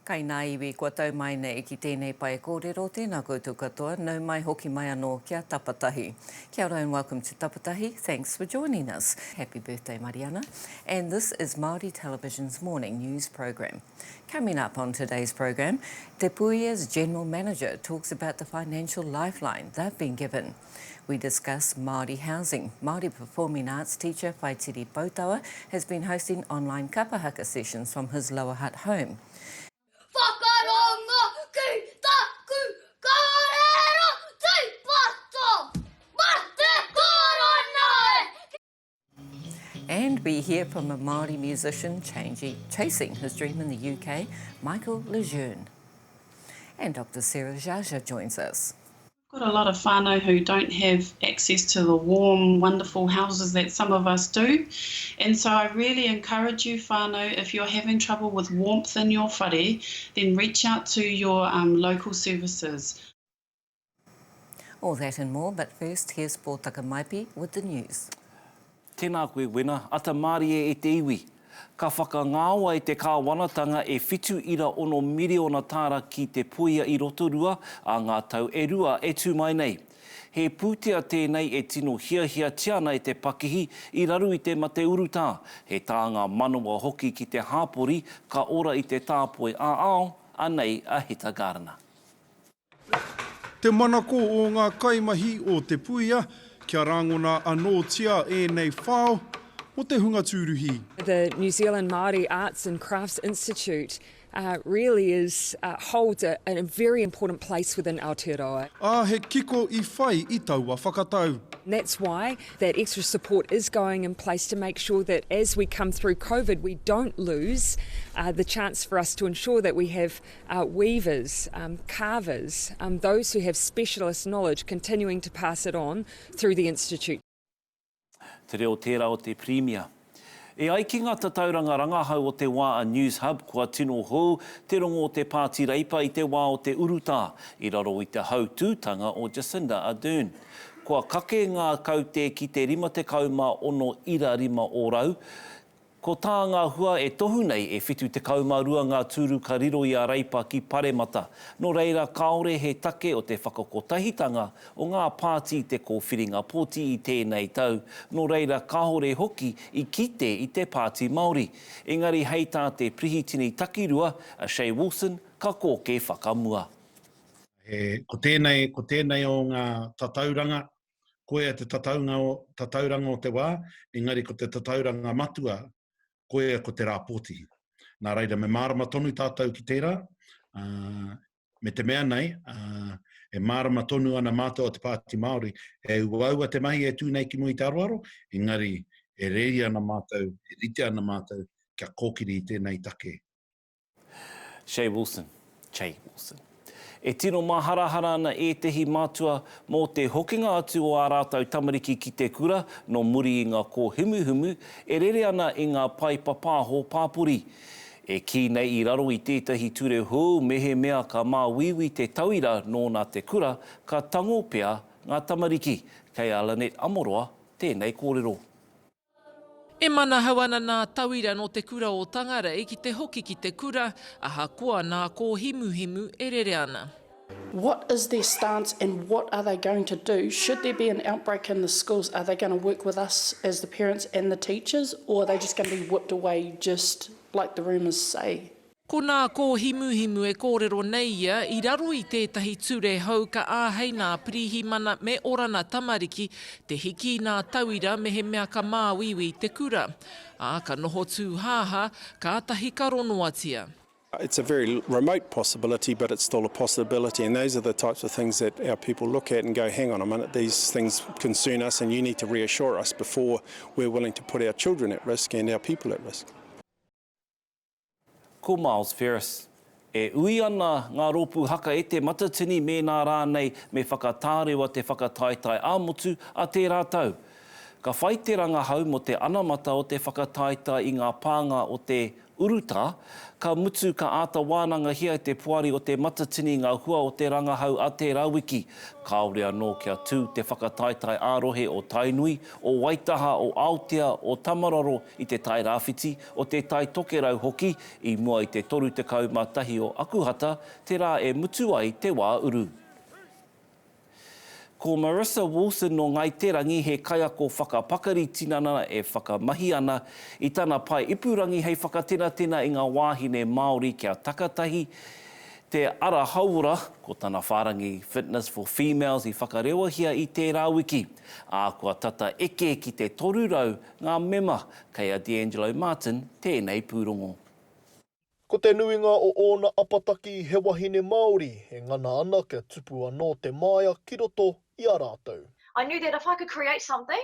Kai nā iwi kua tau mai nei ki tēnei pai kōrero tēnā koutou katoa, nau mai hoki mai anō kia Tapatahi. Kia ora and welcome to Tapatahi. Thanks for joining us. Happy birthday, Mariana. And this is Māori Television's morning news program. Coming up on today's program, Te Puia's General Manager talks about the financial lifeline they've been given. We discuss Māori housing. Māori performing arts teacher Whaitiri Poutawa has been hosting online Kapa Haka sessions from his Lower Hutt home. And we hear from a Māori musician chasing his dream in the UK, LEJEUNE. And Dr Sarah Sciascia joins us. Got a lot of whānau who don't have access to the warm, wonderful houses that some of us do. And so I really encourage you, whānau, if you're having trouble with warmth in your whare, then reach out to your local services. All that and more, but first here's Pō Takamaipi with the news. Tēnā koe wena, ata Māori e te iwi. Ka whakangāua e te kāwanatanga e whitu ira ono miriona tāra ki Te Puia i rotorua a ngā tau e rua e tū mai nei. He pūtea tēnei e tino hia tiana e te pakihi i raru i te mate urutā. He tāngā manawa hoki ki te hāpori ka ora i te tāpoe a ao, anei a hita garana. Te manako o ngā kaimahi o Te Puia, kia rangona anō tia e nei whao, o te hunga tūruhi. The New Zealand Māori Arts and Crafts Institute really holds a very important place within Aotearoa. He kiko I whai I taua whakatau. And that's why that extra support is going in place to make sure that as we come through COVID, we don't lose the chance for us to ensure that we have weavers, carvers, those who have specialist knowledge continuing to pass it on through the Institute. Te reo tērā o te Premier. E ai ki ngā tatauranga rangahau o te wā a News Hub, kua tino hou te rongo o te pāti reipa I te wā o te urutā, I raro I te hautūtanga o Jacinda Ardern. Kua kake ngā kaute ki te 56 ira rima o rau, ko tā ngā hua e tohu nei e whitu te kaumārua ngā tūru ka riro I a reipa ki Paremata. No reira kaore he take o te whakakotahitanga o ngā pāti te kōwhiringa pōti I tēnei tau. No reira kahore hoki I kite I te pāti Māori. Engari hei tā te prihitini takirua, a Shay Wilson, ka kōke whakamua. Ko tēnei o ngā tatauranga, koe te tatauranga o te wā, engari ko te tatauranga matua, koe ko te rāpōti. Nā reira, me mārama tonu tātou ki tērā, me te mea nei, e mārama tonu ana mātou o te pāti Māori, e uaua te mahi e tūnei ki mui te aroaro, engari e rei ana mātou, e rite ana mātou, kia kōkiri I tēnei take. Shay Wilson. E tino maharahara ana e tehi mātua mō te hokinga atu o ā rātau tamariki ki te kura no muri I ngā kōhimuhimu e rere ana I ngā pai papāho pāpuri. E ki nei I raro I tētahi ture hou mehe mea ka māwiwi te tauira nō nā te kura ka tango pea ngā tamariki. Kei Alanet Amoroa, tēnei kōrero. E mana hauana nā tauira no te kura o Tangarei ki te hoki ki te kura, aha koa nā kōhimuhimu e rere ana. What is their stance and what are they going to do? Should there be an outbreak in the schools, are they going to work with us as the parents and the teachers, or are they just going to be whipped away just like the rumours say? Ko nā kōhimuhimu e kōrero nei ia, I raro I tētahi ture hau ka āhei nā pirihimana me orana tamariki, te hiki nā tauira mehe mea ka māwiwi te kura. Ka noho tū hāha, ka atahi ka ronoatia. It's a very remote possibility, but it's still a possibility, and those are the types of things that our people look at and go, hang on a minute, these things concern us and you need to reassure us before we're willing to put our children at risk and our people at risk. Ko Miles FERRIS. E ui ana ngā rōpū haka e te matatini me nā rānei me whakatārewa te whakataetai āmotu a te rātau. Ka whai te rangahau mo te anamata o te whakataita i ngā pānga o te uruta, ka mutu ka āta wānanga hia te puari o te matatini ngā hua o te rangahau a te rawiki. Kāore anō kia tū te whakataitai ārohe o Tainui, o Waitaha, o Aotea, o Tamaroro i te tai rāwhiti, o te tai tokerau hoki, i mua i te 30 mātahi o Akuhata, te rā e mutu ai te wā uru. Ko Marissa Wilson no Ngaiterangi he kaiako whakapakari tinana e whakamahi ana i tana pai ipurangi hei whakatena i ngā wāhine Māori kia Takatahi. Te ara haura ko tana whārangi Fitness for Females i whakarewahia i te rāwiki. Kua tata eke ki te torurau ngā mema kei a D'Angelo Martin tēnei pūrongo. Ko te nuinga o ōna apataki he wahine Māori, he ngana ana kia tupu anō te māia ki roto i a rātou. I knew that if I could create something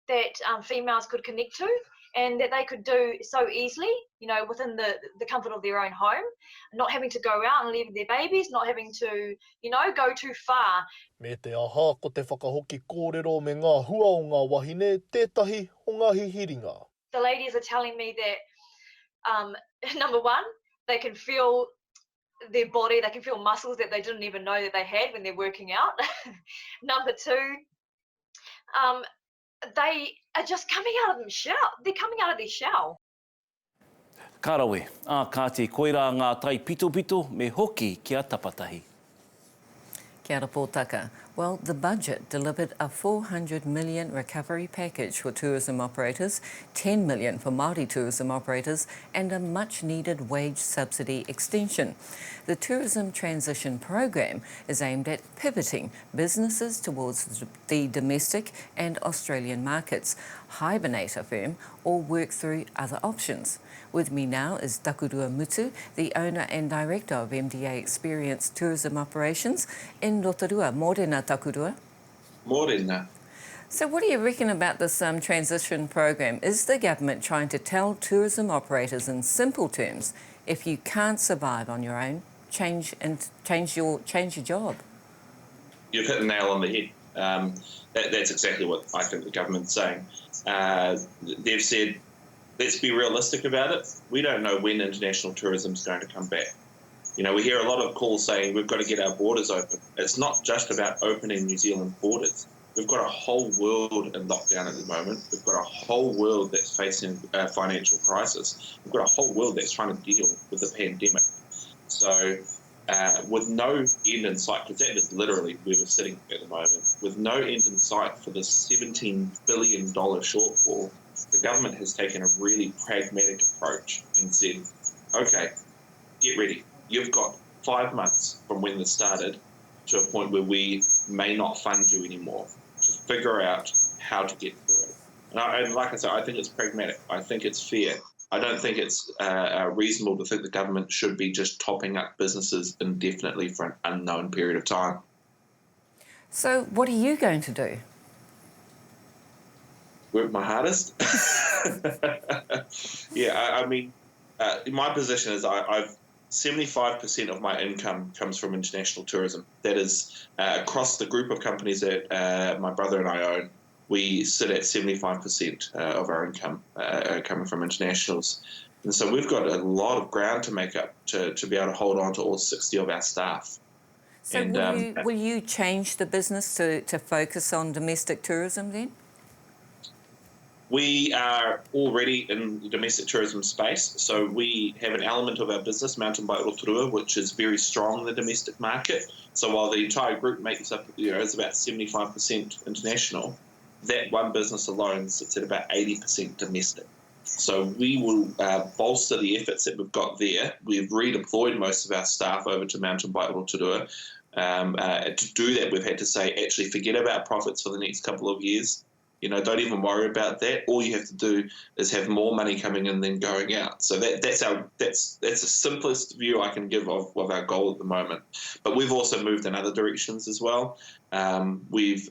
that females could connect to and that they could do so easily, you know, within the comfort of their own home, not having to go out and leave their babies, not having to, you know, go too far. Me te aha ko te whakahoki kōrero me ngā hua o ngā wahine, tētahi o ngā hihiringa. The ladies are telling me that, number one, they can feel their body, they can feel muscles that they didn't even know that they had when they're working out. Number two, they are just coming out of the shell. They're coming out of their shell. Kārawe, kā te koira ngā tai pito me hoki kia Tapatahi. Kia ora pōtaka. Well, the budget delivered a 400 million recovery package for tourism operators, 10 million for Māori tourism operators, and a much-needed wage subsidy extension. The Tourism Transition Program is aimed at pivoting businesses towards the domestic and Australian markets, hibernate a firm, or work through other options. With me now is Takurua Mutu, the owner and director of MDA Experience Tourism Operations in Rotorua. Mōrena, Takurua. Mōrena. So what do you reckon about this transition program? Is the government trying to tell tourism operators in simple terms, if you can't survive on your own, change your job? You've hit the nail on the head. That's exactly what I think the government's saying. They've said, let's be realistic about it. We don't know when international tourism is going to come back. You know, we hear a lot of calls saying we've got to get our borders open. It's not just about opening New Zealand borders. We've got a whole world in lockdown at the moment. We've got a whole world that's facing a financial crisis. We've got a whole world that's trying to deal with the pandemic. So with no end in sight, because that is literally where we're sitting at the moment, with no end in sight for this $17 billion shortfall, the government has taken a really pragmatic approach and said, okay, get ready. You've got 5 months from when this started to a point where we may not fund you anymore to figure out how to get through it. And like I said, I think it's pragmatic. I think it's fair. I don't think it's reasonable to think the government should be just topping up businesses indefinitely for an unknown period of time. So what are you going to do? Work my hardest. Yeah, I mean, my position is I've 75% of my income comes from international tourism. That is across the group of companies that my brother and I own. We sit at 75% of our income coming from internationals. And so we've got a lot of ground to make up to be able to hold on to all 60 of our staff. So and, will you change the business to focus on domestic tourism then? We are already in the domestic tourism space, so we have an element of our business, Mountain Bike Rotorua, which is very strong in the domestic market. So while the entire group makes up, is about 75% international, that one business alone sits at about 80% domestic. So we will bolster the efforts that we've got there. We've redeployed most of our staff over to Mountain Bike Rotorua. To do that, we've had to say, actually forget about profits for the next couple of years. You know, don't even worry about that. All you have to do is have more money coming in than going out. So that's the simplest view I can give of our goal at the moment. But we've also moved in other directions as well. We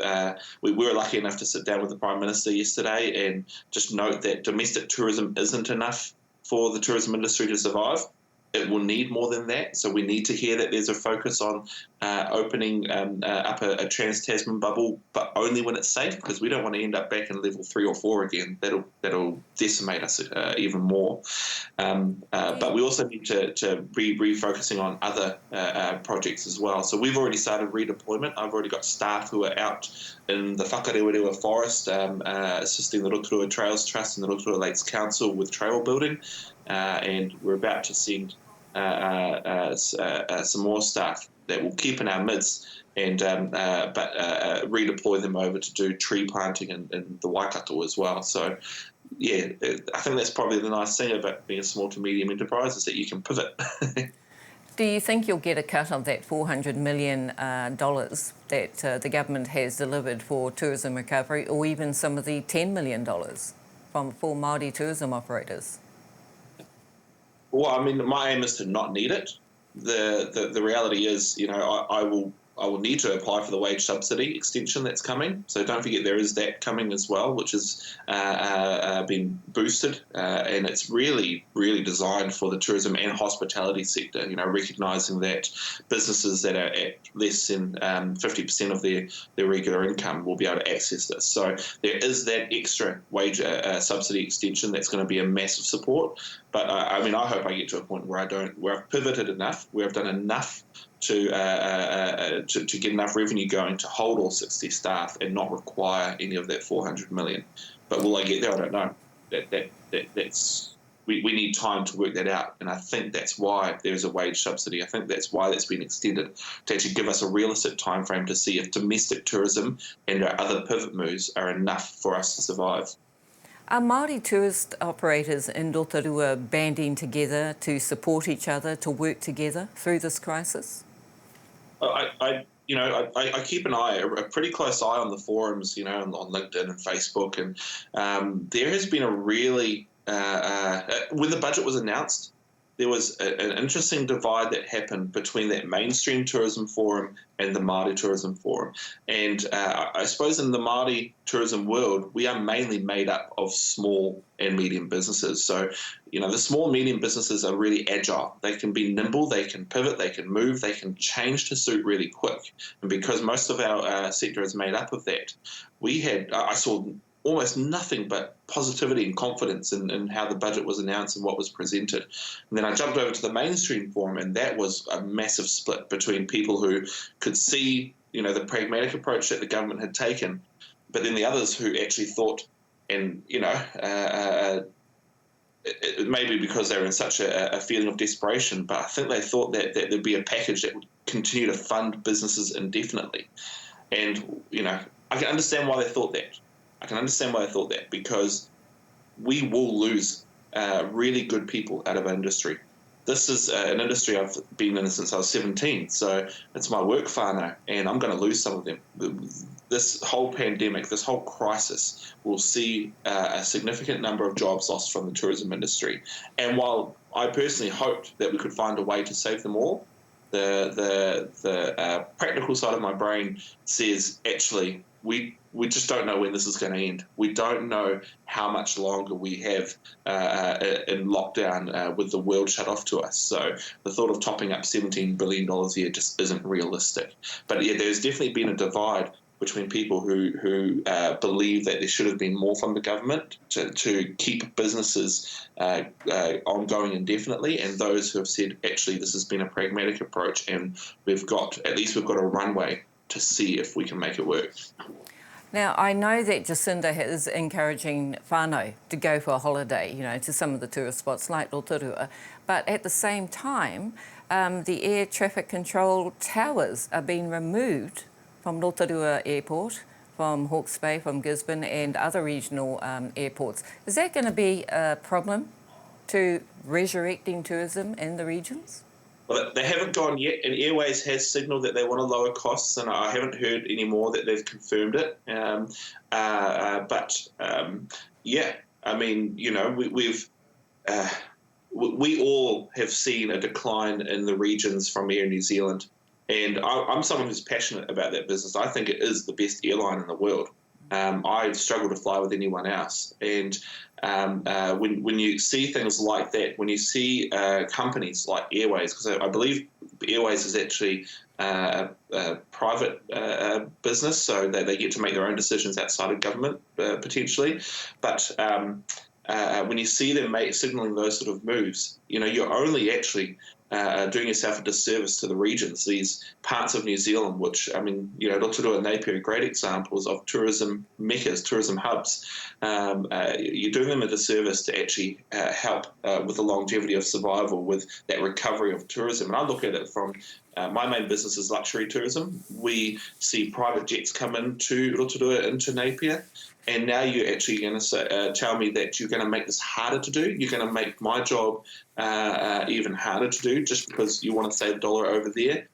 were lucky enough to sit down with the Prime Minister yesterday and just note that domestic tourism isn't enough for the tourism industry to survive. it will need more than that. So we need to hear that there's a focus on opening up a trans-Tasman bubble, but only when it's safe, because we don't want to end up back in level 3 or 4 again. That'll decimate us even more. But we also need to be refocusing on other projects as well. So we've already started redeployment. I've already got staff who are out in the Whakarewarewa forest assisting the Rotorua Trails Trust and the Rotorua Lakes Council with trail building. And we're about to send some more staff that will keep in our midst and but redeploy them over to do tree planting in the Waikato as well. So, yeah, I think that's probably the nice thing about being a small to medium enterprise is that you can pivot. Do you think you'll get a cut of that $400 million that the government has delivered for tourism recovery, or even some of the $10 million for Māori tourism operators? Well, I mean, my aim is to not need it. The reality is, you know, I will need to apply for the wage subsidy extension that's coming. So don't forget there is that coming as well, which has been boosted, and it's really designed for the tourism and hospitality sector. You know, recognising that businesses that are at less than 50% of their regular income will be able to access this. So there is that extra wage subsidy extension that's going to be a massive support. But I mean, I hope I get to a point where I've pivoted enough, where I've done enough to get enough revenue going to hold all 60 staff and not require any of that $400 million. But will I get there? I don't know. That's we need time to work that out, and I think that's why there's a wage subsidy. I think that's why that's been extended, to actually give us a realistic time frame to see if domestic tourism and our other pivot moves are enough for us to survive. Are Māori tourist operators in Rotorua banding together to support each other, to work together through this crisis? I keep an eye, a pretty close eye on the forums, you know, on LinkedIn and Facebook, and there has been a really, when the budget was announced, there was an interesting divide that happened between that mainstream tourism forum and the Māori tourism forum. And I suppose in the Māori tourism world, we are mainly made up of small and medium businesses. So, you know, the small, medium businesses are really agile. They can be nimble, they can pivot, they can move, they can change to suit really quick. And because most of our sector is made up of that, I saw almost nothing but positivity and confidence in how the budget was announced and what was presented. And then I jumped over to the mainstream forum, and that was a massive split between people who could see, you know, the pragmatic approach that the government had taken, but then the others who actually thought, and, you know, it may be because they were in such a feeling of desperation, but I think they thought that there'd be a package that would continue to fund businesses indefinitely. And, you know, I can understand why they thought that. Because we will lose really good people out of our industry. This is an industry I've been in since I was 17, so it's my work whānau, and I'm going to lose some of them. This whole pandemic, this whole crisis will see a significant number of jobs lost from the tourism industry. And while I personally hoped that we could find a way to save them all, the practical side of my brain says, actually, we just don't know when this is going to end. We don't know how much longer we have in lockdown with the world shut off to us. So the thought of topping up $17 billion a year just isn't realistic. But yeah, there's definitely been a divide between people who believe that there should have been more from the government to keep businesses ongoing indefinitely, and those who have said, actually, this has been a pragmatic approach, and we've got a runway to see if we can make it work. Now, I know that Jacinda is encouraging whānau to go for a holiday, you know, to some of the tourist spots like Rotorua, but at the same time, the air traffic control towers are being removed from Rotorua Airport, from Hawke's Bay, from Gisborne and other regional airports. Is that going to be a problem to resurrecting tourism in the regions? Well, they haven't gone yet, and Airways has signalled that they want to lower costs, and I haven't heard any more that they've confirmed it. Yeah, I mean, you know, we all have seen a decline in the regions from Air New Zealand, and I'm someone who's passionate about that business. I think it is the best airline in the world. I struggle to fly with anyone else. And when you see things like that, when you see companies like Airways, because I believe Airways is actually a private business, so they get to make their own decisions outside of government, potentially. But when you see them signalling those sort of moves, you're only actually doing yourself a disservice to the regions, these parts of New Zealand, which, Rotorua and Napier are great examples of tourism meccas, tourism hubs. You're doing them a disservice to actually help with the longevity of survival, with that recovery of tourism. And I look at it from my main business is luxury tourism. We see private jets come into Rotorua, into Napier, and now you're actually going to tell me that you're going to make this harder to do. You're going to make my job even harder to do just because you want to save $1 over there.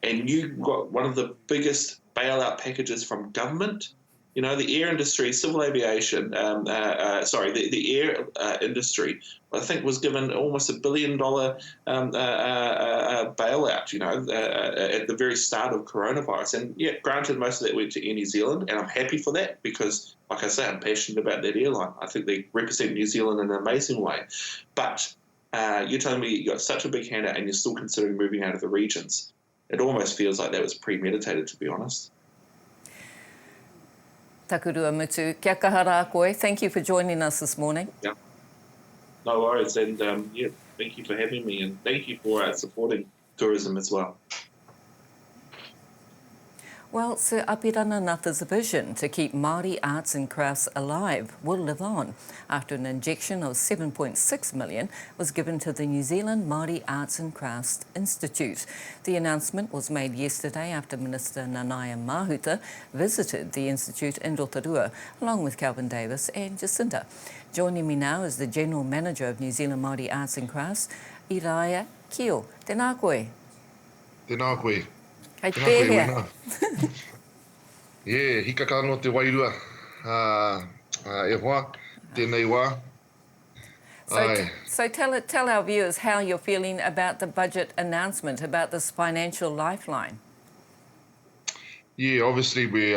And you got one of the biggest bailout packages from government. The air industry, civil aviation, the air industry, I think was given almost $1 billion bailout, at the very start of coronavirus. And yeah, granted, most of that went to Air New Zealand, and I'm happy for that because, like I say, I'm passionate about that airline. I think they represent New Zealand in an amazing way. But you're telling me you got such a big handout and you're still considering moving out of the regions. It almost feels like that was premeditated, to be honest. Takurua Mutu, kia kahara a koe. Thank you for joining us this morning. Yeah. No worries, and thank you for having me, and thank you for supporting tourism as well. Well, Sir Apirana Ngata's vision to keep Māori arts and crafts alive will live on after an injection of $7.6 million was given to the New Zealand Māori Arts and Crafts Institute. The announcement was made yesterday after Minister Nanaia Mahuta visited the Institute in Rotorua, along with Calvin Davis and Jacinda. Joining me now is the General Manager of New Zealand Māori Arts and Crafts, Eraia Kiel. Tēnā koe. Tēnā koe. Kei te pēhea. Hika ka no te wairua. E hoa, tēnei wā. So tell our viewers how you're feeling about the budget announcement, about this financial lifeline. Yeah, obviously we,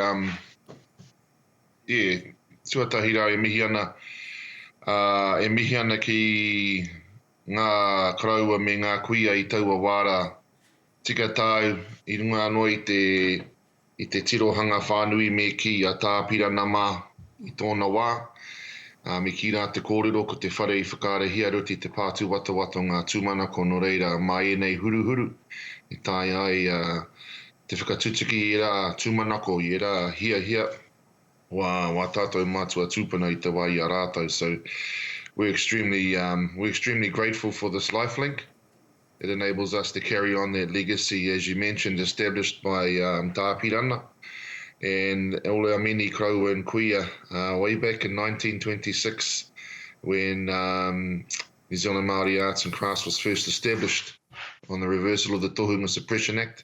tuatahi rau e mihi ana ki ngā karaua me ngā kuia I taua wāra. Tika tau I runga anō I te tirohanga whānui me ki a tāpira nama I tōna wā. Me ki rā te kōrero ko te whare I whakarehia ruti te pātu watawato ngā tūmana ko no reira mai nei huruhuru. I tai ai te whakatutuki I rā tūmanako I rā hia wā tātou mātua tūpana I te wā I a rātou. So we're extremely grateful for this lifelink. It enables us to carry on that legacy, as you mentioned, established by Tāpirana and all our many karaua and kuia way back in 1926 when New Zealand Māori Arts and Crafts was first established on the reversal of the Tohunga Suppression Act.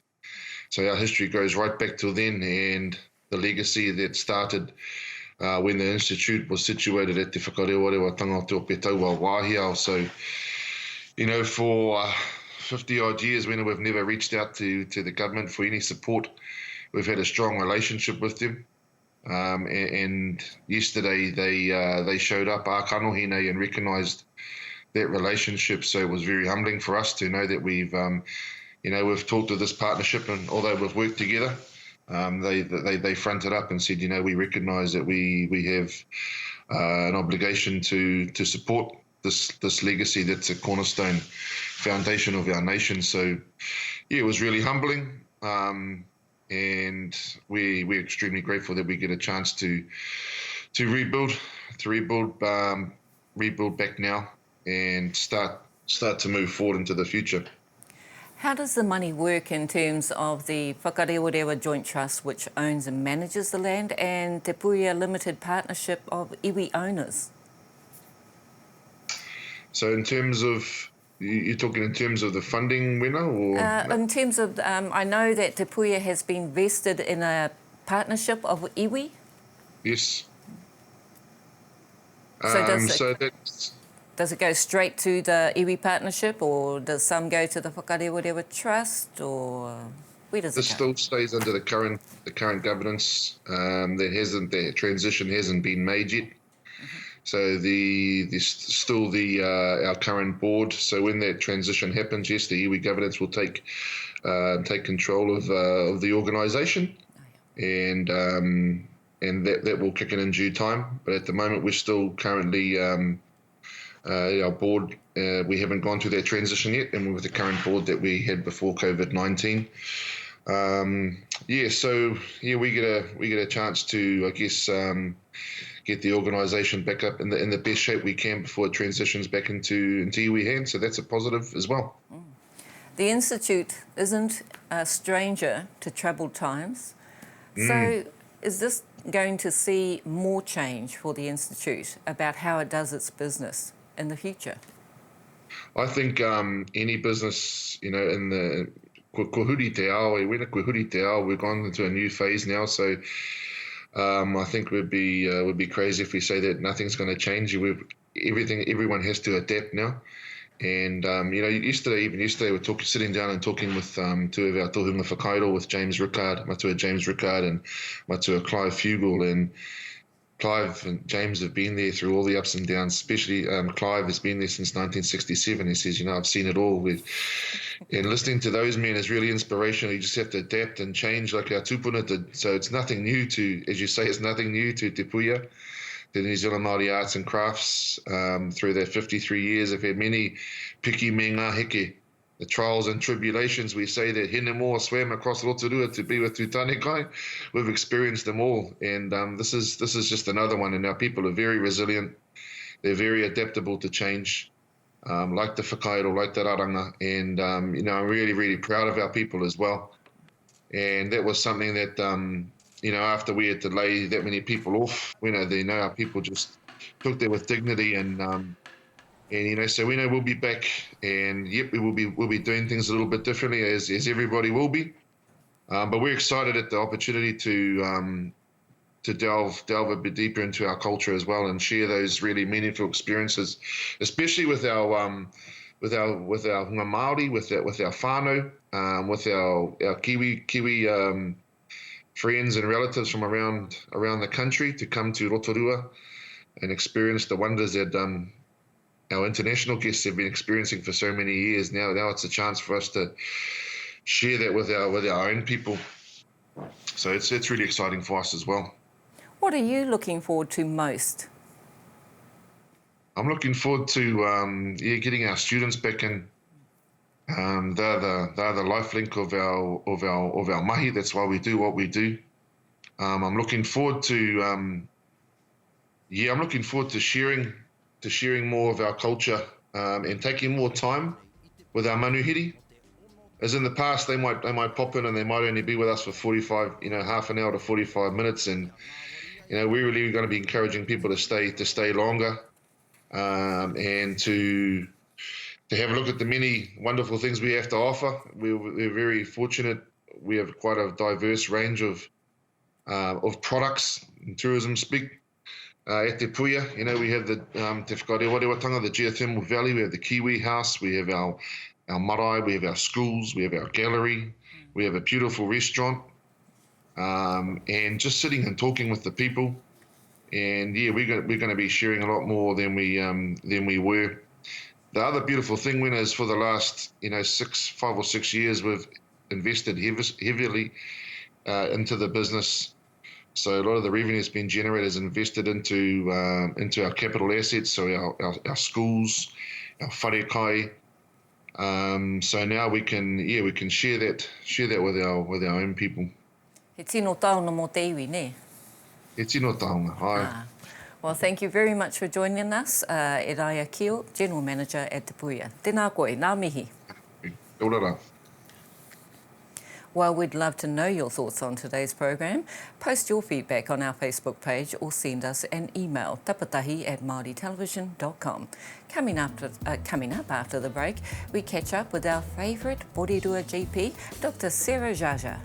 So our history goes right back to then, and the legacy that started when the Institute was situated at Te Whakarewarewa o Te Ope Taua Wāhiao. So, for 50 odd years when we've never reached out to the government for any support. We've had a strong relationship with them. And yesterday they showed up ākanohine and recognised that relationship. So it was very humbling for us to know that we've talked to this partnership, and although we've worked together, they fronted up and said, we recognise that we have an obligation to support this legacy that's a cornerstone foundation of our nation. So yeah, it was really humbling, and we're extremely grateful that we get a chance to rebuild back now and start to move forward into the future. How does the money work in terms of the Whakarewarewa Joint Trust, which owns and manages the land, and Te Puia Limited Partnership of iwi owners? So in terms of, you're talking in terms of the funding winner, or? In terms of, I know that Te Puia has been vested in a partnership of iwi. Yes. Does it go straight to the iwi partnership, or does some go to the Whakarewarewa Trust, or? Where does This it go? still stays under the current governance. The transition hasn't been made yet. So still our current board. So when that transition happens, yes, the iwi governance will take control of the organisation, and that will kick in due time. But at the moment, we're still currently our board. We haven't gone through that transition yet, and we're with the current board that we had before COVID-19. We get a chance to, I guess, get the organisation back up in the best shape we can before it transitions back into iwi hands. So that's a positive as well. The Institute isn't a stranger to troubled times. So is this going to see more change for the Institute about how it does its business in the future? I think any business, in the kuhuri te ao, kuhuri te ao, we've gone into a new phase now. So I think would be crazy if we say that nothing's going to change. Everyone has to adapt now. And yesterday we're sitting down and talking with two of our tohunga whakairo, with James Rickard, Matua James Rickard and Matua Clive Fugel. And Clive and James have been there through all the ups and downs. Especially Clive has been there since 1967. He says, I've seen it all. And listening to those men is really inspirational. You just have to adapt and change like our tupuna did. So it's nothing new as you say, it's nothing new to Te Puia. The New Zealand Māori Arts and Crafts, through their 53 years, have had many piki me ngā heke, the trials and tribulations. We say that hene moa swam across Rotorua to be with Tutanekai. We've experienced them all, and this is just another one. And our people are very resilient. They're very adaptable to change, like the whakairo, like the raranga. And I'm really, really proud of our people as well. And that was something that after we had to lay that many people off, our people just took that with dignity, and so we know we'll be back, and yep, we'll be doing things a little bit differently as everybody will be, but we're excited at the opportunity to delve a bit deeper into our culture as well, and share those really meaningful experiences, especially with our hunga Māori, with our whānau, with our Kiwi friends and relatives from around the country, to come to Rotorua and experience the wonders that our international guests have been experiencing for so many years. Now it's a chance for us to share that with our own people. So it's really exciting for us as well. What are you looking forward to most? I'm looking forward to getting our students back in. They're the lifelink of our mahi. That's why we do what we do. I'm looking forward to sharing more of our culture, and taking more time with our manuhiri. As in the past, they might pop in and they might only be with us for 45, half an hour to 45 minutes, and we're really going to be encouraging people to stay longer, and to have a look at the many wonderful things we have to offer. We're very fortunate. We have quite a diverse range of products in tourism speak. At Te Puia, we have the Te Whakarewarewatanga, the geothermal valley. We have the Kiwi House. We have our marae. We have our schools. We have our gallery. We have a beautiful restaurant. And just sitting and talking with the people. And we're going to be sharing a lot more than we were. The other beautiful thing, is for the last 5 or 6 years, we've invested heavily into the business. So a lot of the revenue has been generated is invested into our capital assets, so our schools, our wharekai. So now we can share that with our own people. He tino taonga mō te iwi, ne? He tino taonga, ai. Well, thank you very much for joining us, Eraia Kiel, General Manager at Te Puia. Tēnā koe, nā mihi. Kia ora. Well, we'd love to know your thoughts on today's program. Post your feedback on our Facebook page or send us an email, tapatahi@maoritelevision.com. Coming up after the break, we catch up with our favourite Borirua GP, Dr Sarah Sciascia.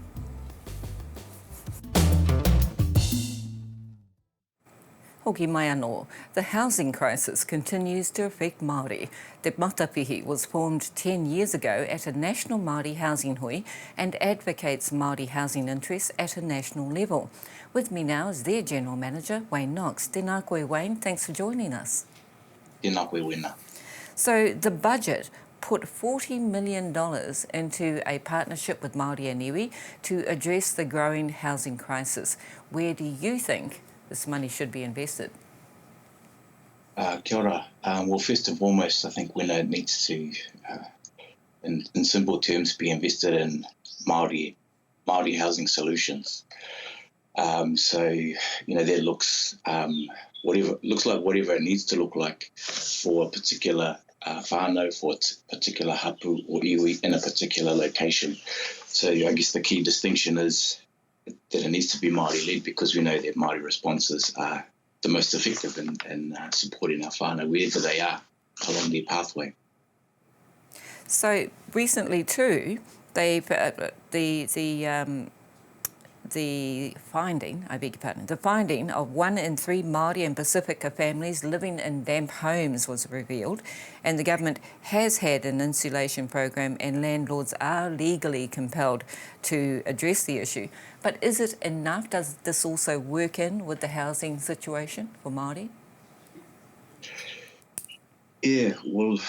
Hoki mai anō, the housing crisis continues to affect Māori. Te Matapihi was formed 10 years ago at a national Māori housing hui and advocates Māori housing interests at a national level. With me now is their General Manager, Wayne Knox. Tēnā koe, Wayne. Thanks for joining us. Tēnā koe, wena. So the budget put $40 million into a partnership with Māori and iwi to address the growing housing crisis. Where do you think this money should be invested? Kia ora. Well, first and foremost, I think it needs to, in simple terms, be invested in Māori housing solutions. That looks whatever it needs to look like for a particular whānau, for a particular hapu or iwi in a particular location. So I guess the key distinction is that it needs to be Māori-led, because we know that Māori responses are the most effective in supporting our whānau wherever they are along their pathway. So recently too, the finding of 1 in 3 Māori and Pacifica families living in damp homes was revealed, and the government has had an insulation program and landlords are legally compelled to address the issue. But is it enough? Does this also work in with the housing situation for Māori? Yeah, well,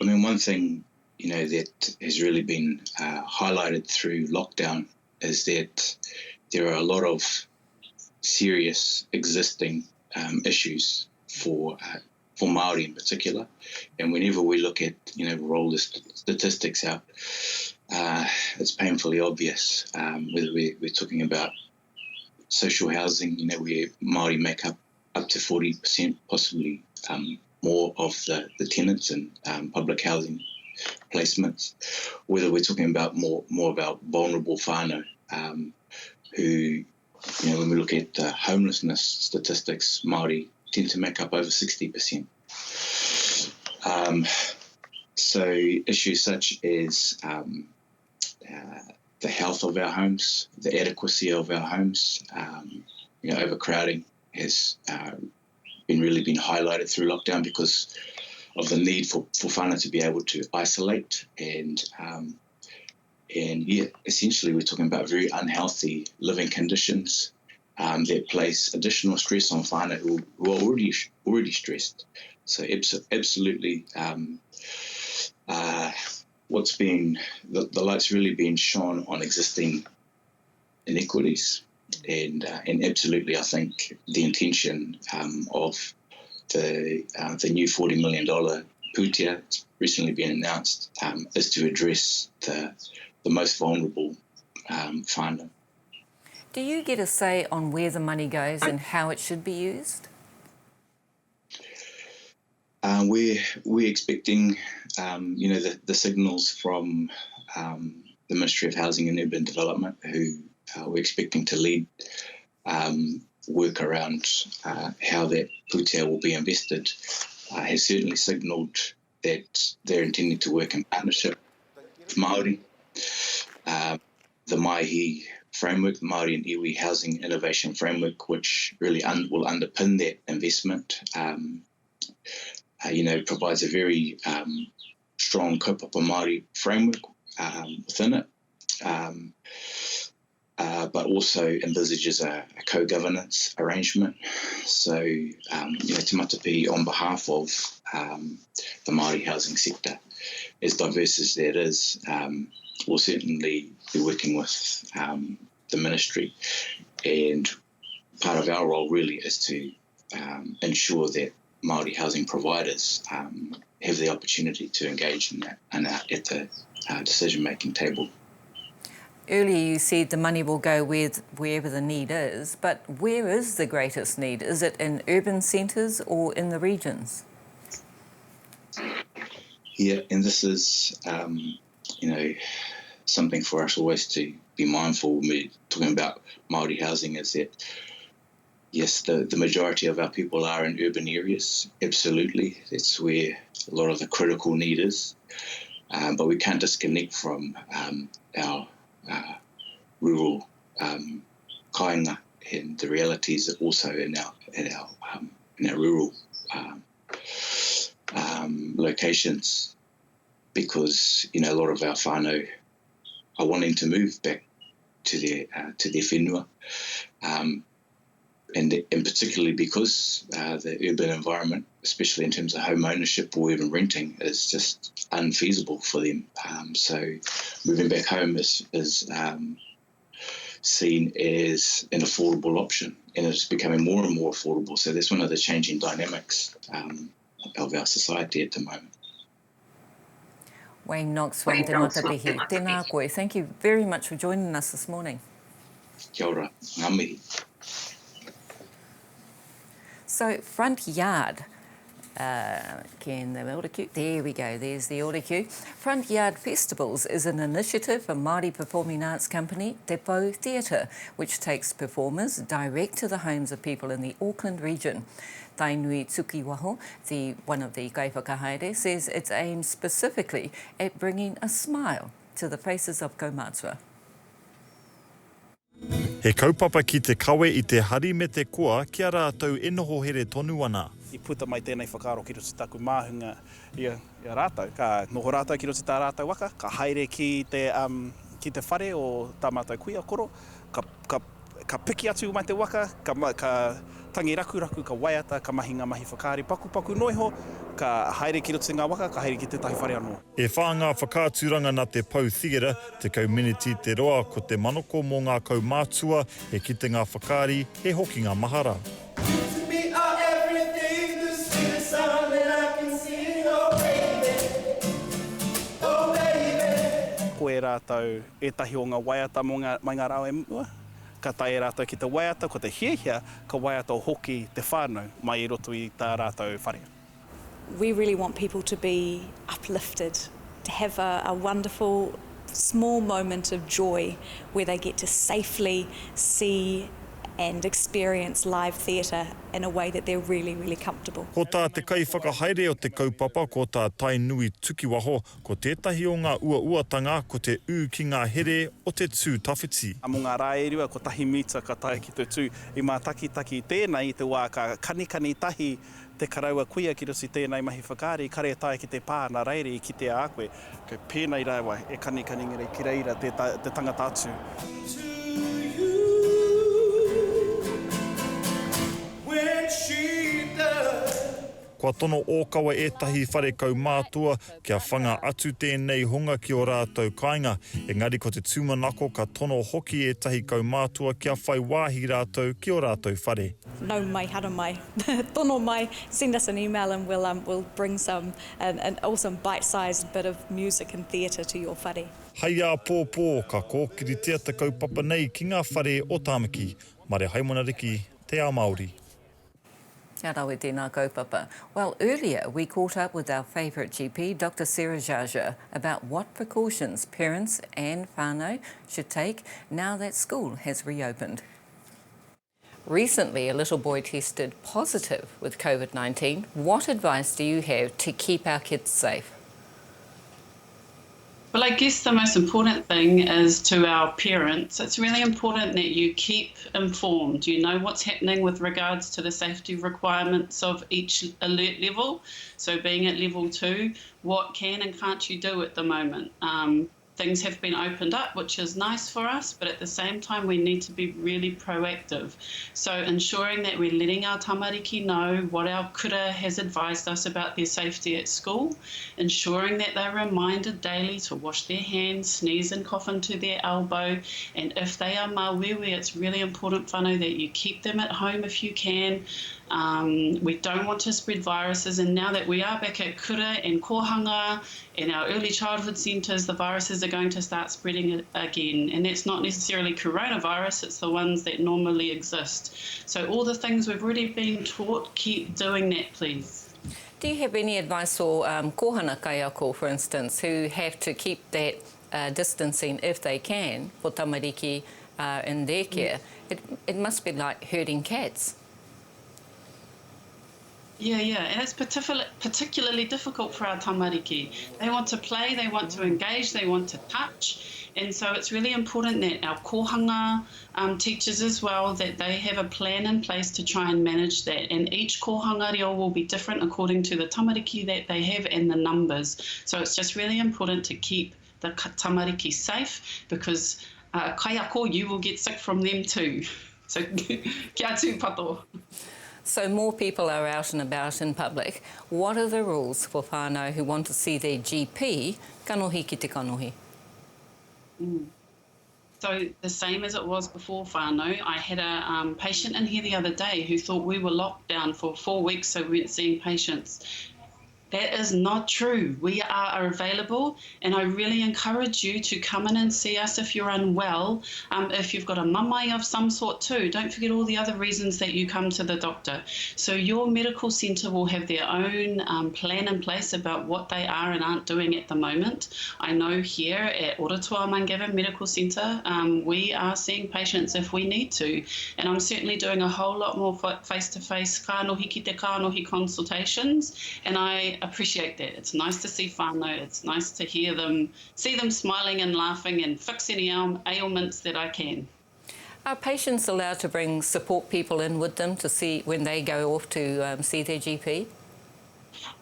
I mean, one thing, that has really been highlighted through lockdown is that there are a lot of serious existing issues for Māori in particular. And whenever we look at, roll the statistics out, it's painfully obvious, whether we're talking about social housing, where Māori make up to 40%, possibly more of the tenants in public housing placements, whether we're talking about more about vulnerable whānau, who, when we look at homelessness statistics, Māori tend to make up over 60%. So issues such as the health of our homes, the adequacy of our homes, overcrowding has really been highlighted through lockdown because of the need for whānau to be able to isolate and essentially we're talking about very unhealthy living conditions that place additional stress on whānau who are already stressed. So absolutely, the light's really been shone on existing inequities, and absolutely, I think the intention of the new $40 million putia recently been announced is to address the most vulnerable whānau. Do you get a say on where the money goes and how it should be used? We're expecting, the signals from the Ministry of Housing and Urban Development, who we're expecting to lead work around how that putia will be invested, has certainly signalled that they're intending to work in partnership with Māori. The Maihi framework, the Māori and iwi Housing Innovation Framework, which really will underpin that investment, provides a very strong kaupapa Māori framework within it, but also envisages a co-governance arrangement. So, Te Matapihi, on behalf of the Māori housing sector, as diverse as that is, will certainly be working with the ministry, and part of our role really is to ensure that Māori housing providers have the opportunity to engage in that and at the decision-making table. Earlier you said the money will go wherever the need is, but where is the greatest need? Is it in urban centres or in the regions? Yeah, and this is, something for us always to be mindful when we're talking about Māori housing, is that, yes, the majority of our people are in urban areas, absolutely. That's where a lot of the critical need is. But we can't disconnect from our rural kāinga and the realities also in our rural locations, because a lot of our whānau are wanting to move back to their whenua, and particularly because the urban environment, especially in terms of home ownership or even renting, is just unfeasible for them. So moving back home is seen as an affordable option, and it's becoming more and more affordable. So that's one of the changing dynamics of our society at the moment. Wayne Knox from Te Matapihi. Tēnā koe. Thank you very much for joining us this morning. Kia ora, ngā mihi. So, front yard. There we go, there's the autocue. Front Yard Festivals is an initiative of Māori performing arts company Te Puia Theatre, which takes performers direct to the homes of people in the Auckland region. Tainui Tsukiwaho, one of the kaiwhakahaere, says it's aimed specifically at bringing a smile to the faces of kaumātua. He kaupapa ki te kawe I te hari me te koa kia rātou e noho here tonu ana. I puta mai tēnei whakaaro ki rosi taku māhunga ia rātou. Ka noho rātou ki rosi tā rātou waka, ka haere ki te whare o tā mātou kuia koro, ka piki atu mai te waka, ka tangi raku, ka waiata, ka mahinga mahi whakaari paku noiho, ka haere ki rosi ngā waka, ka haere ki te tahi whare anō. E whāngā whakāturanga nā te pau thigera, te community te roa ko te manoko mō ngā kaumātua, e ki te ngā whakaari, e hoki ngā mahara. Koe rātou e tahi o ngā waiata mai ngā rau e mua. Ka tae rātou ki te waiata, ko te hiehia, ka waiata o hoki te whānau mai I roto I tā rātou whare. We really want people to be uplifted, to have a wonderful small moment of joy where they get to safely see and experience live theatre in a way that they're really, really comfortable. Ko tā te kai whakahaere o te kaupapa, ko tā Tainui Tsukiwaho, ko tētahi o ngā ua-uatanga, ko te ū ki ngā here o te tū tawhiti. Amo ngā rāerua, ko tahi mita ka tae ki te tū, I mā taki tēnei te wā ka kanikani tahi te karaua kuia ki rosi tēnei mahi whakaari, kare tae ki te pāna reire ki te a koe. Ko pēnei rāua e kanikani ngere ki reira te tangata atu. Kua tono ōkawa ētahi whare kaumātua kia whanga atu tēnei hunga ki o rātou kāinga. Engari ko te tūmanako ka tono hoki ētahi kaumātua kia whai wāhi rātou ki o rātou whare. No mai, hara mai, tono mai, send us an email and we'll bring an awesome bite-sized bit of music and theatre to your whare. Haia pōpō, ka kōkiri te kaupapa nei ki ngā whare o Tāmaki. Mare haimona riki, te ao Māori. Kia rawe tēnā kaupapa. Well, earlier we caught up with our favourite GP, Dr Sarah Sciascia, about what precautions parents and whānau should take now that school has reopened. Recently, a little boy tested positive with COVID-19. What advice do you have to keep our kids safe? Well, I guess the most important thing is to our parents, it's really important that you keep informed. You know what's happening with regards to the safety requirements of each alert level. So being at level 2, what can and can't you do at the moment? Things have been opened up, which is nice for us, but at the same time we need to be really proactive. So ensuring that we're letting our tamariki know what our kura has advised us about their safety at school, ensuring that they're reminded daily to wash their hands, sneeze and cough into their elbow, and if they are mawewe, it's really important, whānau, that you keep them at home if you can. We don't want to spread viruses, and now that we are back at kura and kohanga in our early childhood centres, the viruses are going to start spreading again, and that's not necessarily coronavirus, it's the ones that normally exist. So all the things we've already been taught, keep doing that, please. Do you have any advice for kohana kaiako, for instance, who have to keep that distancing if they can for tamariki in their care? It must be like herding cats. Yeah, and it's particularly difficult for our tamariki. They want to play, they want to engage, they want to touch, And so it's really important that our kohanga teachers as well, that they have a plan in place to try and manage that. And each kohanga reo will be different according to the tamariki that they have and the numbers. So it's just really important to keep the tamariki safe, because kai ako, you will get sick from them too. So kia tū pato. So more people are out and about in public. What are the rules for whānau who want to see their GP, kanohi ki te kanohi? So the same as it was before whānau. I had a patient in here the other day who thought we were locked down for 4 weeks, so we weren't seeing patients. That is not true. We are available, and I really encourage you to come in and see us if you're unwell. If you've got a mamai of some sort too, don't forget all the other reasons that you come to the doctor. So your medical centre will have their own plan in place about what they are and aren't doing at the moment. I know here at Orotua Mangava Medical Centre, we are seeing patients if we need to, and I'm certainly doing a whole lot more face-to-face kānohi ki te kānohi consultations, and I appreciate that. It's nice to see whānau, it's nice to hear them, see them smiling and laughing and fix any ailments that I can. Are patients allowed to bring support people in with them to see when they go off to see their GP?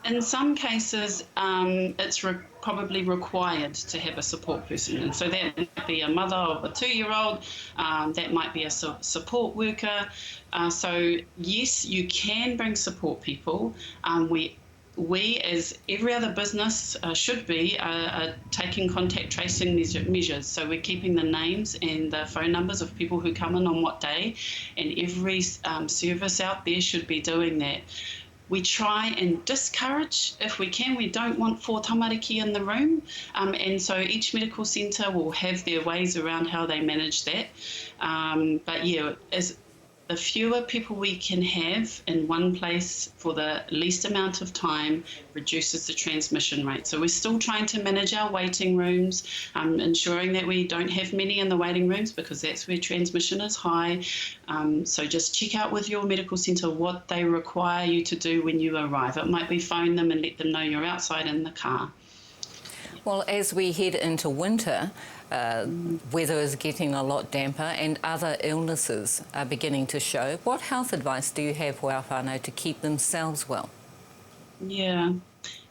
In some cases, it's probably required to have a support person. And so that might be a mother of a 2-year-old, that might be a support worker. So yes, you can bring support people. We, as every other business should be, are taking contact tracing measures. So we're keeping the names and the phone numbers of people who come in on what day, and every service out there should be doing that. We try and discourage, if we can, we don't want 4 tamariki in the room, and so each medical centre will have their ways around how they manage that. But yeah, the fewer people we can have in one place for the least amount of time reduces the transmission rate. So we're still trying to manage our waiting rooms, ensuring that we don't have many in the waiting rooms, because that's where transmission is high. So just check out with your medical centre what they require you to do when you arrive. It might be phone them and let them know you're outside in the car. Well, as we head into winter, weather is getting a lot damper and other illnesses are beginning to show. What health advice do you have for our whānau to keep themselves well? Yeah,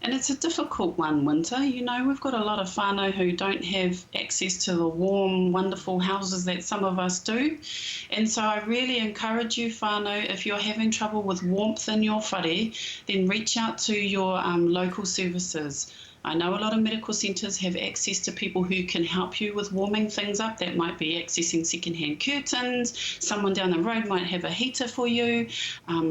and it's a difficult one, winter. You know, we've got a lot of whānau who don't have access to the warm, wonderful houses that some of us do. And so I really encourage you, whānau, if you're having trouble with warmth in your whare, then reach out to your local services. I know a lot of medical centres have access to people who can help you with warming things up. That might be accessing second-hand curtains. Someone down the road might have a heater for you,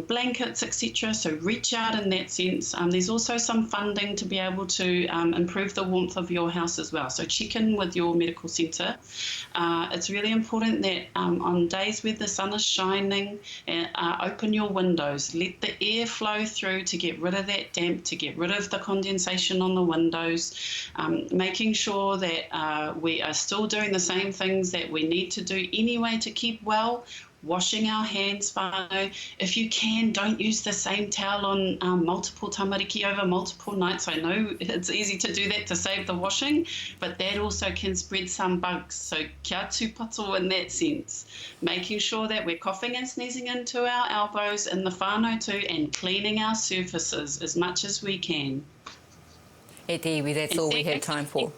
blankets, etc. So reach out in that sense. There's also some funding to be able to improve the warmth of your house as well. So check in with your medical centre. It's really important that on days where the sun is shining, open your windows. Let the air flow through to get rid of that damp, to get rid of the condensation on the windows, making sure that we are still doing the same things that we need to do anyway to keep well, washing our hands, whānau. If you can, don't use the same towel on multiple tamariki over multiple nights. I know it's easy to do that to save the washing, but that also can spread some bugs. So kia tūpato in that sense. Making sure that we're coughing and sneezing into our elbows in the whānau too, and cleaning our surfaces as much as we can. E te iwi, that's all we have time for.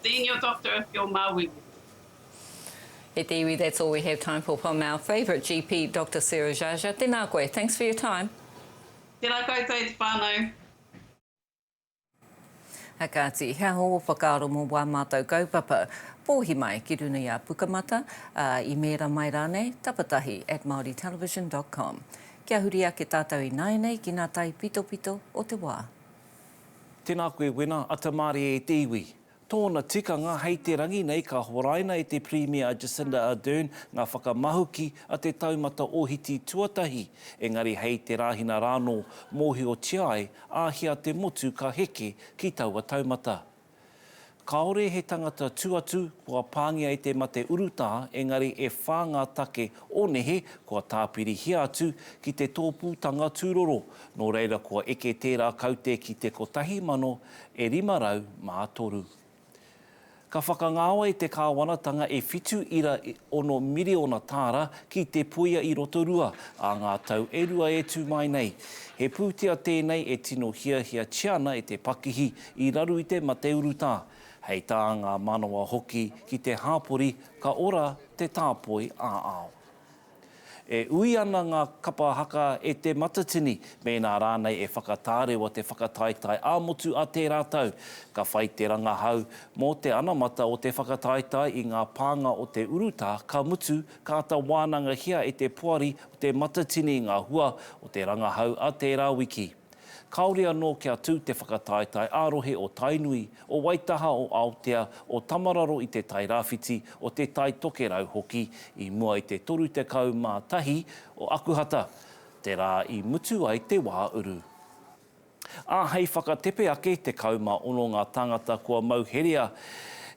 Seeing your doctor if you're Maui. E te iwi, that's all we have time for from our favourite GP, Dr Sarah Sciascia. Tēnā koe, thanks for your time. Tēnā koutou te whānau. Hakati, hea ho whakaaro mo wā mātou kaupapa. Pōhi mai ki runa i a pukamata, I mera mai rānei, tapatahi @MaoriTelevision.com. Kia huri ake tātou I naenei ki nā tai pito pito o te wā. Tēnā koe wena, atamari e te iwi. Tōna tikanga hei te rangi nei ka horaina e te Premier Jacinda Ardern ngā whakamahuki a te taumata ohiti tuatahi. Engari hei te rāhina rāno mōhi o tiai, āhia te motu ka heke ki taua taumata. Kaore he tangata tuatu kua pāngia i te mate urutā, engari e whāngā take onehe kua tāpiri hia atu ki te tōpūtanga tūroro. Nō reira kua eke tērā kaute ki te 1,503. Ka whakangāwa i te kāwanatanga e whitu ira ono miliona tāra ki Te Puia i roto rua a ngā tau e rua e tū mai nei. He pūtea tēnei e tino hia tiana e te pakihi i raru i te mate urutā. Hei tā ngā manawa hoki ki te hāpori ka ora te tāpoi a ao. E ui ana ngā Kapa Haka e te matatini, me nā rānei e whakatārewa te whakataitai āmotu a te rātau. Ka whai te rangahau mō te anamata o te whakataitai i ngā pānga o te urutā, ka mutu ka ata wānanga hia e te puari o te matatini i ngā hua o te rangahau a te rāwiki. Kaore anō kia tū te whakataitai ārohe o Tainui, o Waitaha o Aotea, o Tamararo i te tai rāwhiti, o te tai tokerau hoki, i mua i te toru te kau mā tahi o Akuhata, te rā i mutu ai te wā uru. Hei whakatepe ake te kau mā ono ngā tangata kua mauherea,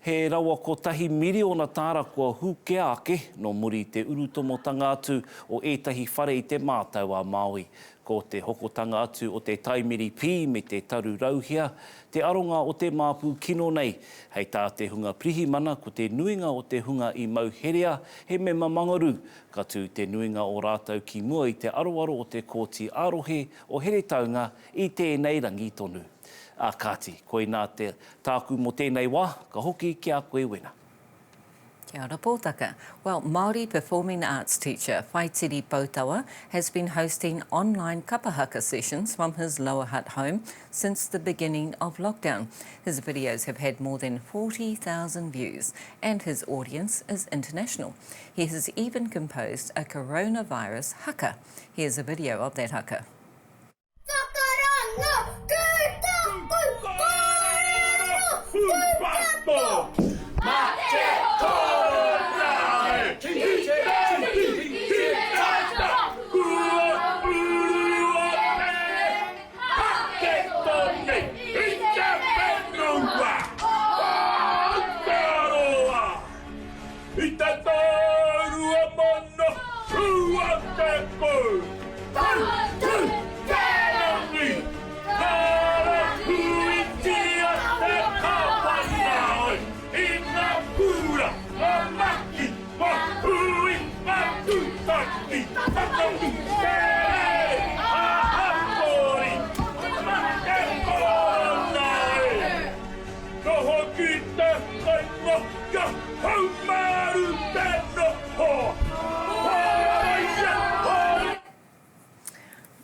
he rawa ko tahi miliona tāra kua hūkea ake no muri te urutomotanga atu o ētahi whare i te mātaua Māori. Ko te hokotanga atu o te taimiri pī me te taru rauhia, te aronga o te māpū kino nei. Hei tā te hunga prihi mana ko te nuinga o te hunga i mauherea, he me mamangaru. Ka tū te nuinga o rātau ki mua i te aroaro o te kōti arohe o here taunga i tēnei rangi tonu. Kāti, koe nā te tāku mo tēnei wā, ka hoki ki a koe wena. Kia ora pōtaka. Well, Māori performing arts teacher Whaitiri Poutawa has been hosting online Kapa Haka sessions from his Lower Hutt home since the beginning of lockdown. His videos have had more than 40,000 views and his audience is international. He has even composed a coronavirus haka. Here's a video of that haka.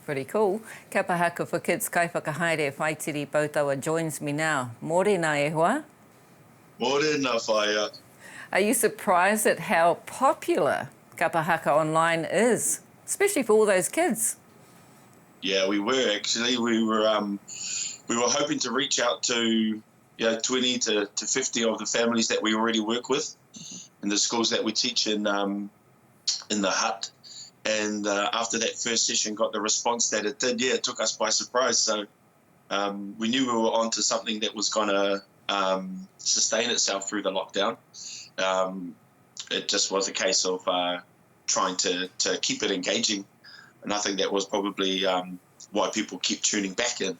Pretty cool. Kapa Haka for Kids kaiwhakahaere Whaitiri Poutawa joins me now. Mōrena e hoa. Mōrena whaia. Are you surprised at how popular Kapa Haka online is, especially for all those kids? Yeah, we were actually. We were hoping to reach out to 20 to 50 of the families that we already work with in the schools that we teach in the hut. And after that first session got the response that it did, it took us by surprise. So we knew we were onto something that was going to sustain itself through the lockdown. It just was a case of trying to keep it engaging. And I think that was probably why people keep tuning back in.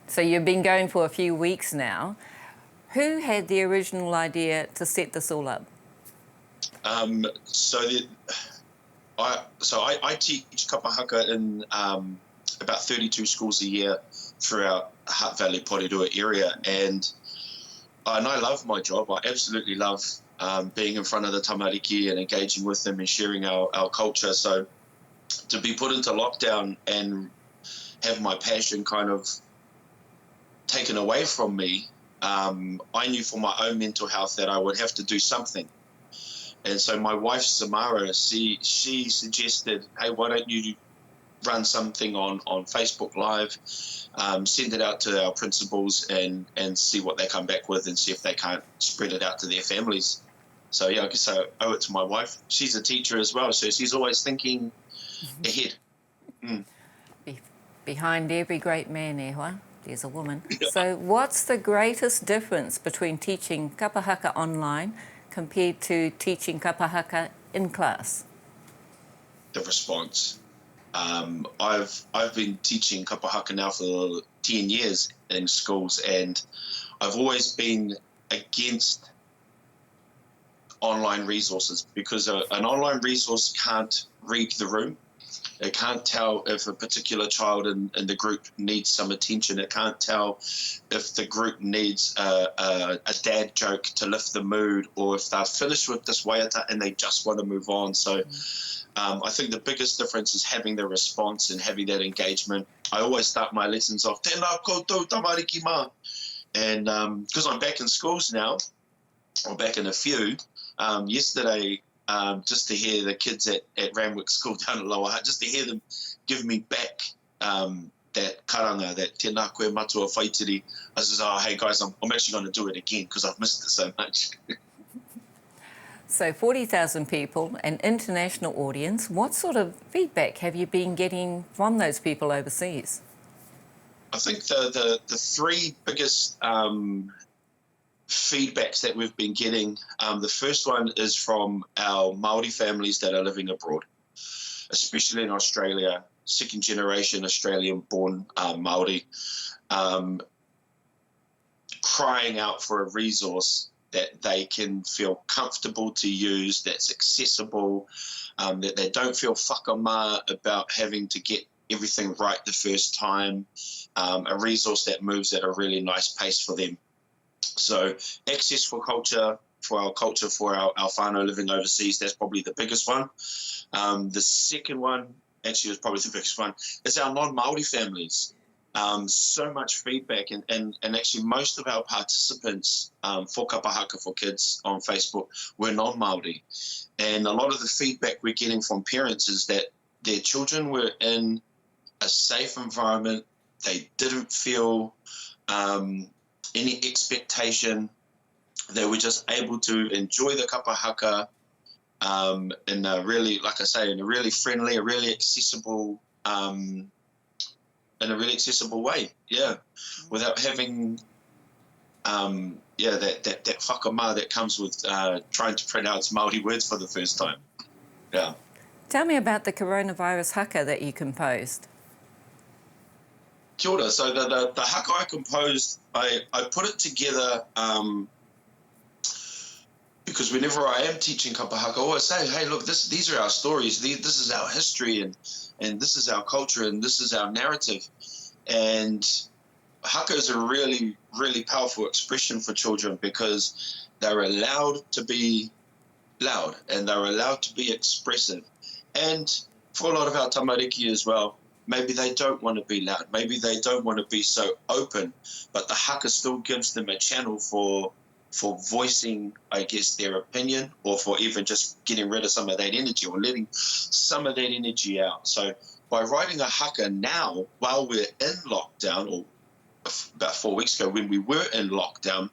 So you've been going for a few weeks now. Who had the original idea to set this all up? I teach Kapa Haka in about 32 schools a year throughout Hutt Valley Porirua area, and I love my job. I absolutely love being in front of the tamariki and engaging with them and sharing our culture. So to be put into lockdown and have my passion kind of taken away from me, I knew for my own mental health that I would have to do something. And so my wife, Samara, she suggested, hey, why don't you run something on Facebook Live, send it out to our principals and see what they come back with and see if they can't spread it out to their families. So, I guess I owe it to my wife. She's a teacher as well, so she's always thinking ahead. Mm. Behind every great man, Ehua, there's a woman. So what's the greatest difference between teaching Kapa Haka online compared to teaching Kapa Haka in class? The response. I've been teaching Kapa Haka now for 10 years in schools, and I've always been against online resources, because an online resource can't read the room. It can't tell if a particular child in the group needs some attention. It can't tell if the group needs a dad joke to lift the mood, or if they're finished with this waiata and they just want to move on. So I think the biggest difference is having the response and having that engagement. I always start my lessons off, tēnā koutou tamariki mā. And because I'm back in schools now, or back in a few, yesterday, just to hear the kids at Ramwick School down at Lower Hutt, just to hear them give me back that karanga, that tēnā koe matua whaitiri. I says, oh, hey guys, I'm actually going to do it again because I've missed it so much. So 40,000 people, an international audience. What sort of feedback have you been getting from those people overseas? I think the three biggest feedbacks that we've been getting, the first one is from our Māori families that are living abroad, especially in Australia, second generation Australian-born Māori, crying out for a resource that they can feel comfortable to use, that's accessible, that they don't feel whakamā about having to get everything right the first time, a resource that moves at a really nice pace for them. So access for culture, for our whānau living overseas, that's probably the biggest one. The second one, actually was probably the biggest one, is our non-Māori families. So much feedback, and actually most of our participants for Kapa Haka for Kids on Facebook were non-Māori. And a lot of the feedback we're getting from parents is that their children were in a safe environment. They didn't feel any expectation. They were just able to enjoy the Kapa Haka in a really, like I say, in a really friendly, a really accessible in a really accessible way, without having, that whakamā that comes with trying to pronounce Māori words for the first time. Yeah. Tell me about the coronavirus haka that you composed. Kia ora. So the haka I composed, I put it together because whenever I am teaching Kapa Haka, I always say, hey, look, these are our stories, this is our history, and this is our culture, and this is our narrative. And haka is a really, really powerful expression for children because they're allowed to be loud and they're allowed to be expressive. And for a lot of our tamariki as well, maybe they don't want to be loud, maybe they don't want to be so open, but the haka still gives them a channel for voicing, I guess, their opinion, or for even just getting rid of some of that energy or letting some of that energy out. So by writing a haka now, while we're in lockdown, or about 4 weeks ago when we were in lockdown,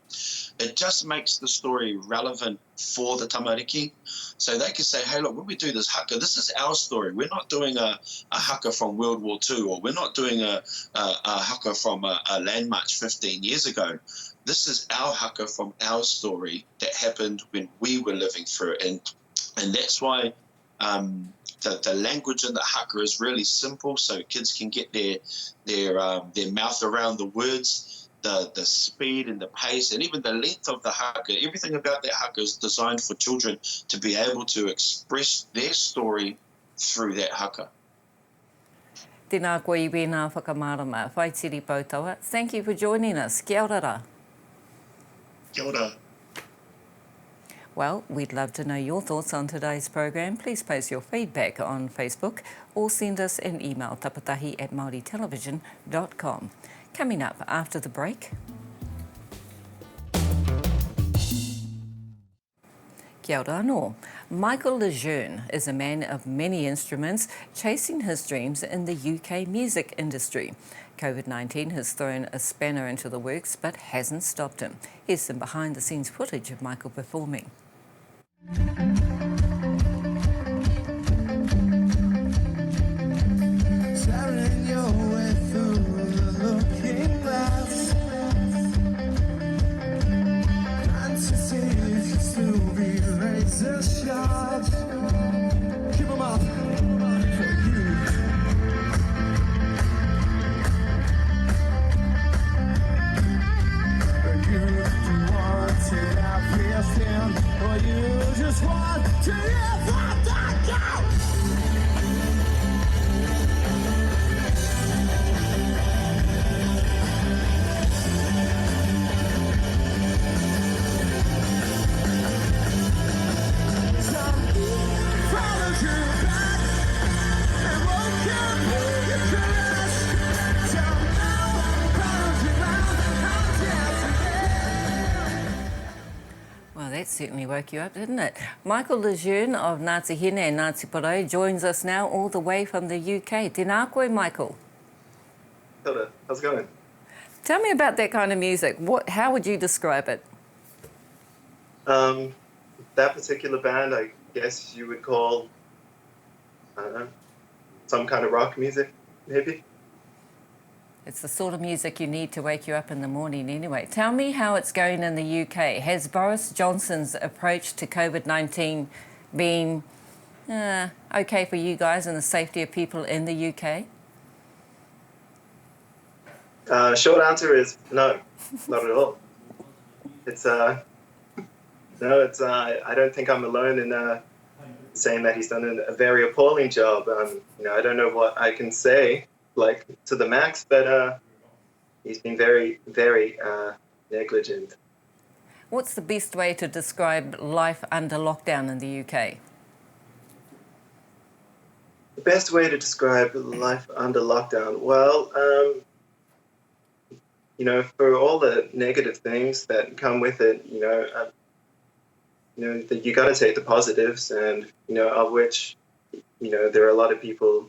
it just makes the story relevant for the tamariki. So they can say, hey, look, when we do this haka, this is our story. We're not doing a haka from World War II, or we're not doing a haka from a land march 15 years ago. This is our haka from our story that happened when we were living through it. And that's why the language in the haka is really simple, so kids can get their mouth around the words, the speed and the pace, and even the length of the haka. Everything about that haka is designed for children to be able to express their story through that haka. Tēnā koe I wēnā whakamārama, Whaitiri Poutawa. Thank you for joining us. Kia ora ra. Kia ora. Well, we'd love to know your thoughts on today's program. Please post your feedback on Facebook or send us an email, tapatahi@maoritelevision.com. Coming up after the break. Kia ora anō. LEJEUNE is a man of many instruments chasing his dreams in the UK music industry. COVID-19 has thrown a spanner into the works but hasn't stopped him. Here's some behind-the-scenes footage of Michael performing. Well, that certainly woke you up, didn't it? Michael LEJEUNE of Ngāti Hine and Ngāti Porou joins us now all the way from the UK. Tēnā koe, Michael. Hello, how's it going? Tell me about that kind of music. How would you describe it? That particular band, I guess you would call, I don't know, some kind of rock music, maybe? It's the sort of music you need to wake you up in the morning anyway. Tell me how it's going in the UK. Has Boris Johnson's approach to COVID-19 been okay for you guys and the safety of people in the UK? Short answer is no, not at all. It's no, it's I don't think I'm alone in saying that he's done a very appalling job. You know, I don't know what I can say like to the max, but he's been very, very negligent. What's the best way to describe life under lockdown in the UK? The best way to describe life under lockdown, well, you know, for all the negative things that come with it, you know, you got to take the positives, and you know, of which, you know, there are a lot of people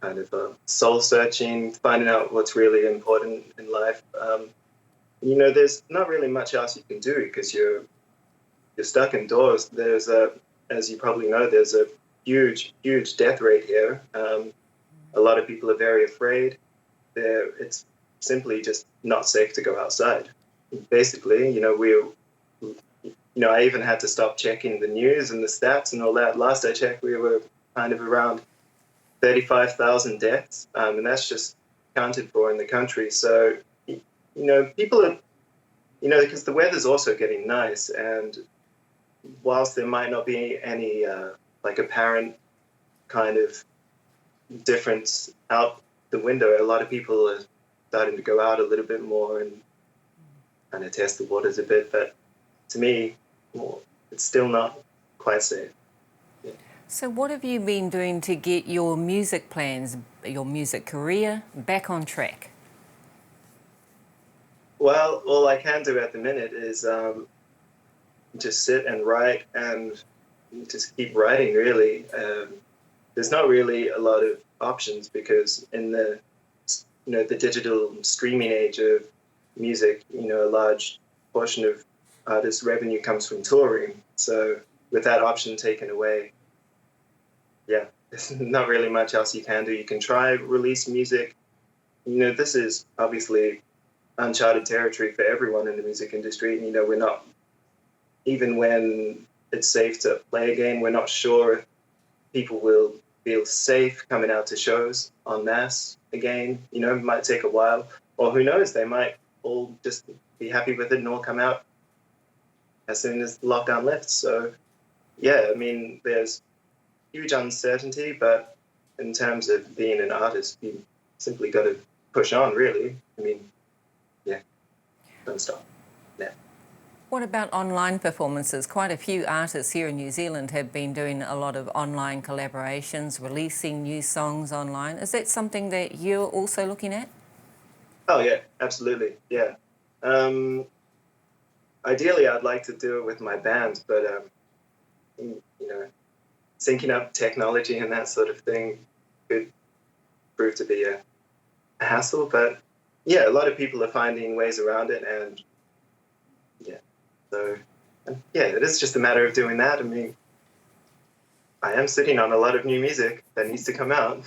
kind of soul searching, finding out what's really important in life. You know, there's not really much else you can do because you're stuck indoors. There's as you probably know, there's a huge death rate here. A lot of people are very afraid. It's simply just not safe to go outside. Basically, you know, I even had to stop checking the news and the stats and all that. Last I checked, we were kind of around 35,000 deaths, and that's just counted for in the country. So, you know, people are, you know, because the weather's also getting nice, and whilst there might not be any like apparent kind of difference out the window, a lot of people are starting to go out a little bit more and kind of test the waters a bit. But to me, well, it's still not quite safe. So what have you been doing to get your music plans, your music career, back on track? Well, all I can do at the minute is just sit and write and just keep writing, really. There's not really a lot of options because in the, you know, the digital streaming age of music, you know, a large portion of artists' revenue comes from touring. So with that option taken away, yeah, there's not really much else you can do. You can try release music. You know, this is obviously uncharted territory for everyone in the music industry. And, you know, we're not, even when it's safe to play again, we're not sure if people will feel safe coming out to shows en masse again. You know, it might take a while. Or who knows, they might all just be happy with it and all come out as soon as the lockdown lifts. So, yeah, I mean, there's huge uncertainty, but in terms of being an artist, you simply got to push on, really. I mean, yeah, don't stop. Yeah. What about online performances? Quite a few artists here in New Zealand have been doing a lot of online collaborations, releasing new songs online. Is that something that you're also looking at? Oh, yeah, absolutely, yeah. Ideally, I'd like to do it with my band, but, you know, syncing up technology and that sort of thing could prove to be a hassle. But yeah, a lot of people are finding ways around it, and yeah, so yeah, it is just a matter of doing that. I mean, I am sitting on a lot of new music that needs to come out.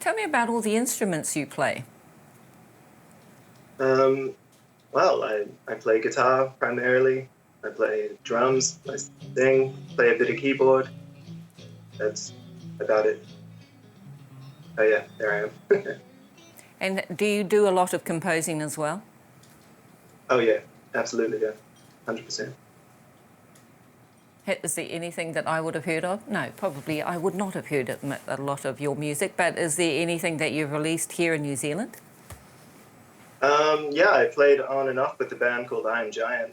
Tell me about all the instruments you play. Well, I play guitar primarily. I play drums, I sing, play a bit of keyboard. That's about it. Oh yeah, there I am. And do you do a lot of composing as well? Oh yeah, absolutely, yeah, 100%. Is there anything that I would have heard of? No, probably I would not have heard a lot of your music, but is there anything that you've released here in New Zealand? Yeah, I played on and off with a band called I Am Giant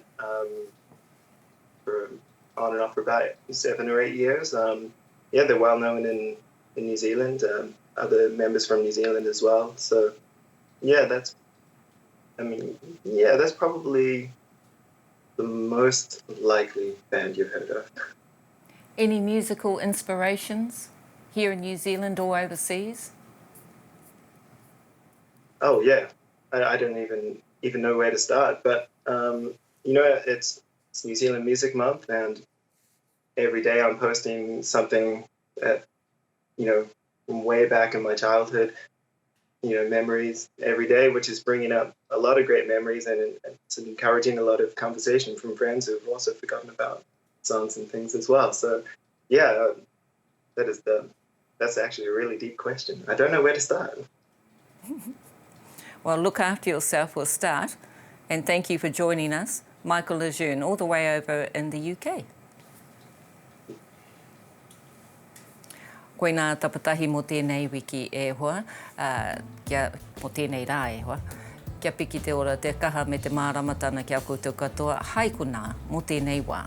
for on and off for about 7 or 8 years. Yeah, they're well known in New Zealand, other members from New Zealand as well. So yeah, that's probably the most likely band you've heard of. Any musical inspirations here in New Zealand or overseas? Oh yeah, I don't even know where to start. But you know, it's New Zealand Music Month, and every day I'm posting something that, you know, from way back in my childhood, you know, memories every day, which is bringing up a lot of great memories, and it's encouraging a lot of conversation from friends who've also forgotten about songs and things as well. So yeah, that's actually a really deep question. I don't know where to start. Well, look after yourself, we'll start. And thank you for joining us, Michael LEJEUNE, all the way over in the UK. Koe nā tapatahi mo tēnei wiki e hoa, mo tēnei rā e hoa. Kia piki te ora te kaha me te māramatana ki a koutou katoa, hai ko nā mo tēnei wā.